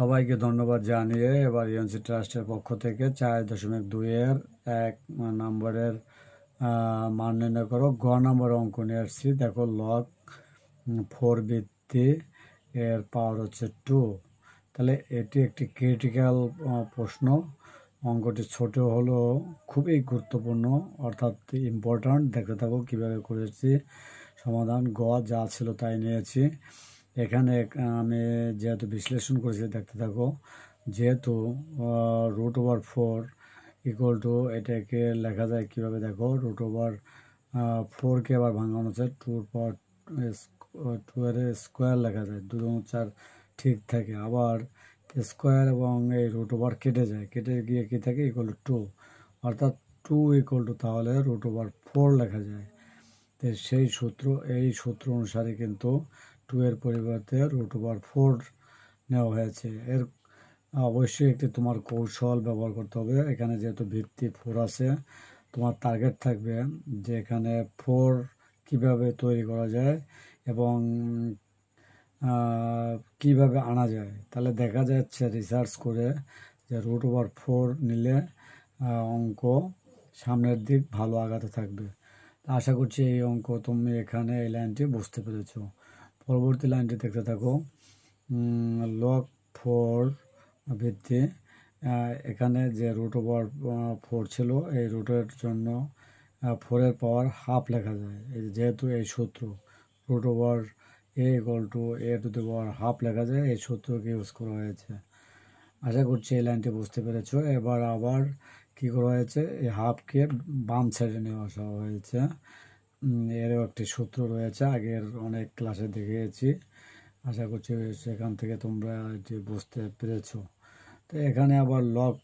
সবাইকে ধন্যবাদ জানিয়ে এবার ইউএনসি ট্রাস্টের পক্ষ থেকে 4.2-এর 1 নম্বরের মান নির্ণয় করো। গ নম্বর অঙ্ক নিয়ে আসছি। দেখো লগ 4 বৃত্তি এর পাওয়ার হচ্ছে 2। তাহলে এটি একটি ক্রিটিক্যাল প্রশ্ন। অঙ্কটি ছোট হলেও খুবই গুরুত্বপূর্ণ, অর্থাৎ ইম্পর্ট্যান্ট। দেখতে থাকো কীভাবে করেছি সমাধান। গ যা ছিল তাই নিয়েছি। এখানে আমি যেহেতু বিশ্লেষণ করেছি, দেখতে থাকো। যেহেতু √4 ইকুয়াল টু, এটাকে লেখা যায় কীভাবে দেখো। √4কে আবার ভাঙানো হচ্ছে 2 এর স্কোয়ার লেখা যায়, 2 × 4 ঠিক থাকে। আবার স্কোয়ার এবং এই √4 কেটে যায়, কেটে গিয়ে কী থাকে, ইকুয়াল টু 2, অর্থাৎ 2 ইকুয়াল টু তাহলে √4 লেখা যায়। তো সেই সূত্র, এই সূত্র অনুসারে কিন্তু 2 এর পরিবর্তে √4 নেওয়া হয়েছে। এর অবশ্যই একটি তোমার কৌশল ব্যবহার করতে হবে। এখানে যেহেতু ভিত্তি 4 আছে, তোমার টার্গেট থাকবে যে এখানে 4 কিভাবে তৈরি করা যায় এবং কিভাবে আনা যায়। তাহলে দেখা যাচ্ছে রিসার্চ করে যে √4 নিলে অঙ্ক সামনের দিক ভালো আগাতে থাকবে। আশা করছি এই অঙ্ক তুমি এখানে এই লাইনটি বুঝতে পেরেছ। পরবর্তী লাইনটি দেখতে থাকো। লগ 4 ভিত্তি, এখানে যে √4 ছিল, এই রুটের জন্য 4-এর পাওয়ার হাফ লেখা যায়। যেহেতু এই সূত্র √a = a⁴ লেখা যায়, এই সূত্রকে ইউজ করা হয়েছে। আশা করছি এই লাইনটি বুঝতে পেরেছ। এবার আবার কী করা হয়েছে, এই হাফকে বাম সাইডে নিয়ে আসা হয়েছে। এরও একটি সূত্র রয়েছে, আগের অনেক ক্লাসে দেখিয়েছি। আশা করছি সেখান থেকে তোমরা এটি বুঝতে পেরেছ। তো এখানে আবার লগ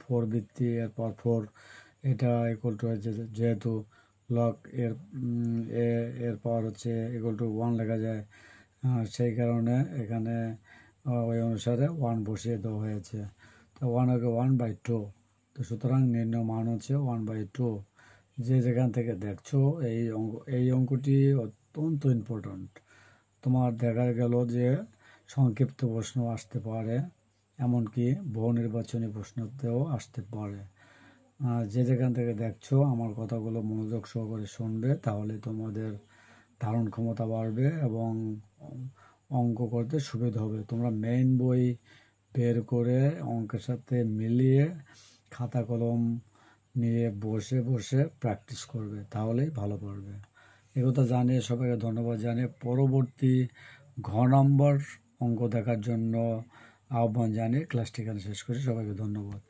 4 বৃত্তি এরপর 4, এটা ইকুয়াল টু হয়েছে, যেহেতু লগ এর পাওয়ার হচ্ছে ইকুয়াল টু 1 লেখা যায়, সেই কারণে এখানে ওই অনুসারে 1 বসিয়ে দেওয়া হয়েছে। তো 1/2। তো সুতরাং নির্ণয় মান হচ্ছে 1/2। যে যেখান থেকে দেখছো এই অঙ্কটি অত্যন্ত ইম্পর্ট্যান্ট। তোমার দেখা গেল যে সংক্ষিপ্ত প্রশ্ন আসতে পারে, এমনকি বহু নির্বাচনী প্রশ্নতেও আসতে পারে। যে যেখান থেকে দেখছো আমার কথাগুলো মনোযোগ সহকারে শুনবে, তাহলে তোমাদের ধারণ ক্ষমতা বাড়বে এবং অঙ্ক করতে সুবিধা হবে। তোমরা মেইন বই বের করে অঙ্কের সাথে মিলিয়ে খাতা কলম নিয়ে বসে বসে প্র্যাকটিস করবে, তাহলেই ভালো পারবে। একথা জানিয়ে সবাইকে ধন্যবাদ জানিয়ে পরবর্তী ঘ নম্বর অঙ্ক দেখার জন্য আহ্বান জানিয়ে ক্লাসটি এখানে শেষ করছি। সবাইকে ধন্যবাদ।